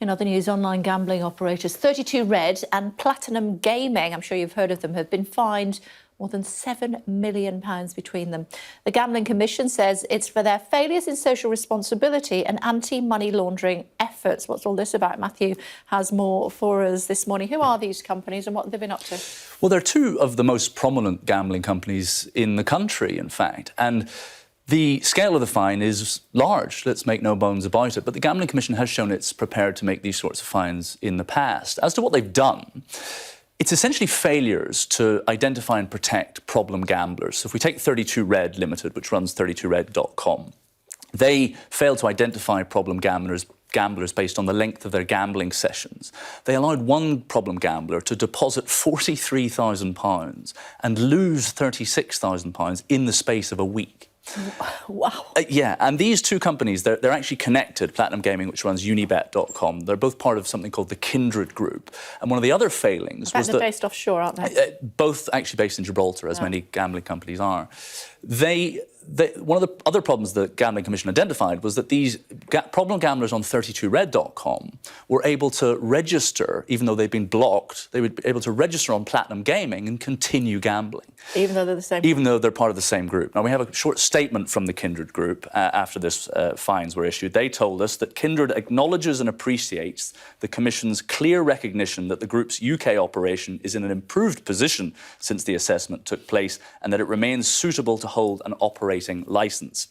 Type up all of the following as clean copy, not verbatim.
In other news, online gambling operators 32 Red and Platinum Gaming, I'm sure you've heard of them, have been fined more than £7 million between them. The Gambling Commission says it's for their failures in social responsibility and anti-money laundering efforts. What's all this about? Matthew has more for us this morning. Who are these companies and what have they been up to? Well, they're two of the most prominent gambling companies in the country, in fact. And the scale of the fine is large, let's make no bones about it, but the Gambling Commission has shown it's prepared to make these sorts of fines in the past. As to what they've done, it's essentially failures to identify and protect problem gamblers. So if we take 32 Red Limited, which runs 32red.com, they failed to identify problem gamblers based on the length of their gambling sessions. They allowed one problem gambler to deposit £43,000 and lose £36,000 in the space of a week. Wow. Yeah, and these two companies, they're actually connected. Platinum Gaming, which runs unibet.com, they're both part of something called the Kindred Group. And one of the other failings was that... They're based offshore, aren't they? Both actually based in Gibraltar, as many gambling companies are. One of the other problems the Gambling Commission identified was that these problem gamblers on 32red.com were able to register, even though they'd been blocked, they would be able to register on Platinum Gaming and continue gambling. Even though they're the same? Even though they're part of the same group. Now, we have a short statement from the Kindred Group after this fines were issued. They told us that Kindred acknowledges and appreciates the Commission's clear recognition that the group's UK operation is in an improved position since the assessment took place and that it remains suitable to hold an operating licence.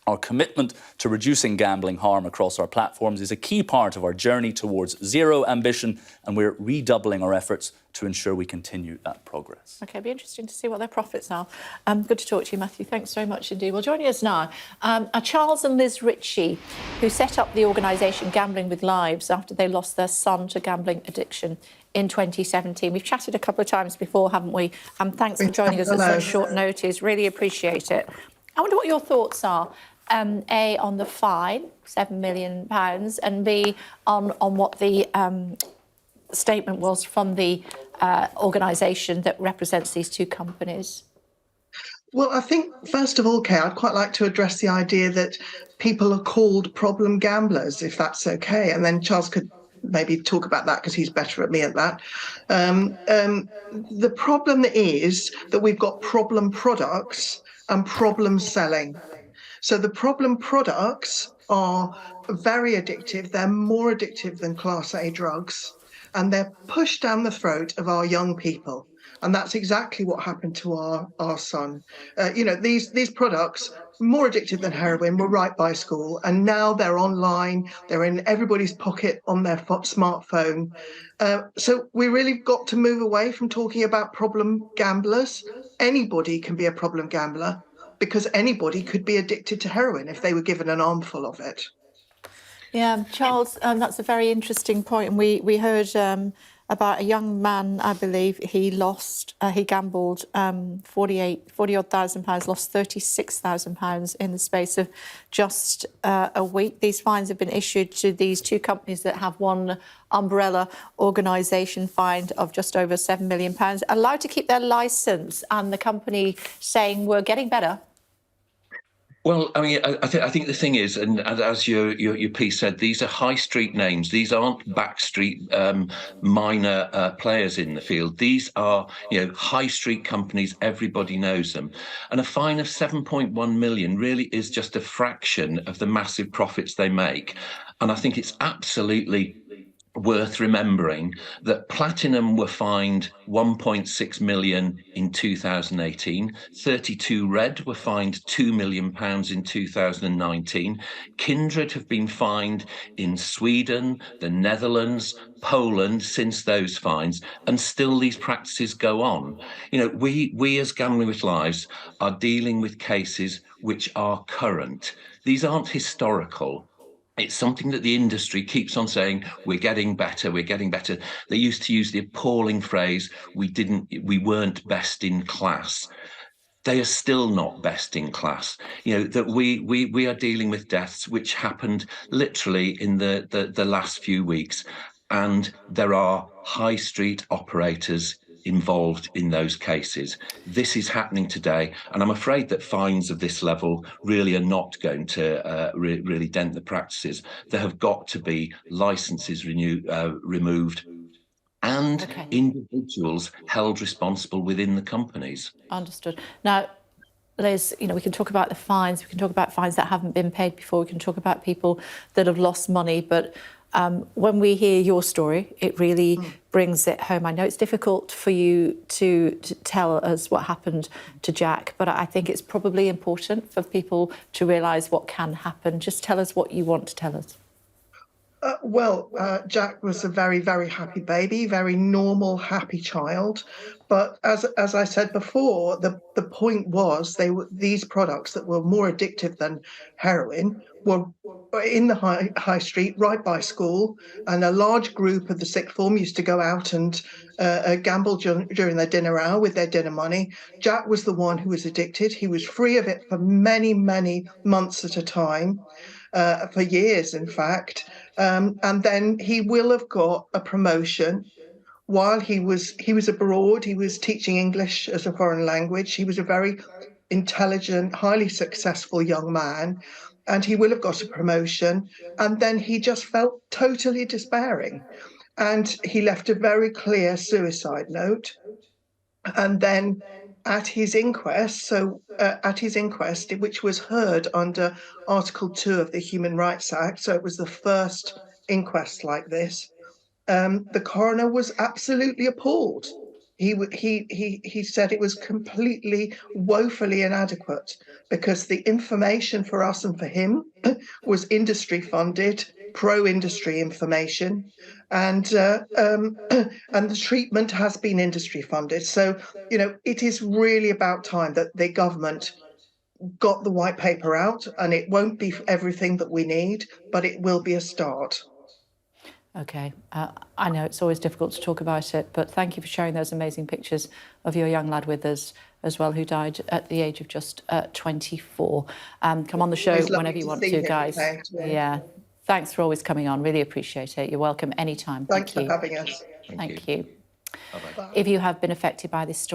Our commitment to reducing gambling harm across our platforms is a key part of our journey towards zero ambition, and we're redoubling our efforts to ensure we continue that progress. OK, it'll be interesting to see what their profits are. Good to talk to you, Matthew. Thanks very much indeed. Well, joining us now are Charles and Liz Ritchie, who set up the organisation Gambling with Lives after they lost their son to gambling addiction in 2017. We've chatted a couple of times before, haven't we? Thanks for joining us at such short notice. Really appreciate it. I wonder what your thoughts are. A, on the fine, £7 million, and B, on what the statement was from the organisation that represents these two companies. Well, I think, first of all, Kay, I'd quite like to address the idea that people are called problem gamblers, if that's OK. And then Charles could maybe talk about that because he's better at me at that. The problem is that we've got problem products and problem selling. So the problem products are very addictive. They're more addictive than Class A drugs, and they're pushed down the throat of our young people. And that's exactly what happened to our son. These products, more addictive than heroin, were right by school, and now they're online. They're in everybody's pocket on their smartphone. So we really got to move away from talking about problem gamblers. Anybody can be a problem gambler, because anybody could be addicted to heroin if they were given an armful of it. Yeah, Charles, that's a very interesting point. And we heard about a young man, I believe, he gambled 40-odd thousand pounds, lost £36,000 in the space of just a week. These fines have been issued to these two companies that have one umbrella organisation fined of just over £7 million, allowed to keep their licence, and the company saying we're getting better. Well, I mean, I think the thing is, and as your piece said, these are high street names. These aren't backstreet minor players in the field. These are, high street companies. Everybody knows them. And a fine of 7.1 million really is just a fraction of the massive profits they make. And I think it's absolutely worth remembering that Platinum were fined 1.6 million in 2018. 32 Red were fined £2 million in 2019. Kindred have been fined in Sweden, the Netherlands, Poland since those fines, and still these practices go on. We as Gambling with Lives are dealing with cases which are current. These aren't historical. It's something that the industry keeps on saying, we're getting better, we're getting better. They used to use the appalling phrase, we weren't best in class. They are still not best in class. That we are dealing with deaths which happened literally in the last few weeks. And there are high street operators involved in those cases. This is happening today, and I'm afraid that fines of this level really are not going to really dent the practices. There have got to be licences removed and individuals held responsible within the companies. Understood. Now, Liz, we can talk about the fines, we can talk about fines that haven't been paid before, we can talk about people that have lost money, but when we hear your story, it really brings it home. I know it's difficult for you to tell us what happened to Jack, but I think it's probably important for people to realise what can happen. Just tell us what you want to tell us. Jack was a very, very happy baby, very normal, happy child. But as I said before, the point was these products that were more addictive than heroin were in the high street, right by school, and a large group of the sixth form used to go out and gamble during their dinner hour with their dinner money. Jack was the one who was addicted. He was free of it for many, many months at a time, for years, in fact. And then he will have got a promotion while he was abroad. He was teaching English as a foreign language. He was a very intelligent, highly successful young man, and he will have got a promotion. And then he just felt totally despairing, and he left a very clear suicide note. And then at his inquest, which was heard under Article 2 of the Human Rights Act, so it was the first inquest like this, the coroner was absolutely appalled. He said it was completely, woefully inadequate, because the information for us and for him was industry funded, pro-industry information, and the treatment has been industry funded. So, it is really about time that the government got the white paper out, and it won't be everything that we need, but it will be a start. OK, I know it's always difficult to talk about it, but thank you for sharing those amazing pictures of your young lad with us as well, who died at the age of just 24. Come on the show whenever you want to, guys. Yeah. Thanks for always coming on. Really appreciate it. You're welcome anytime. Thanks for having us. Thank you. Bye-bye. If you have been affected by this story,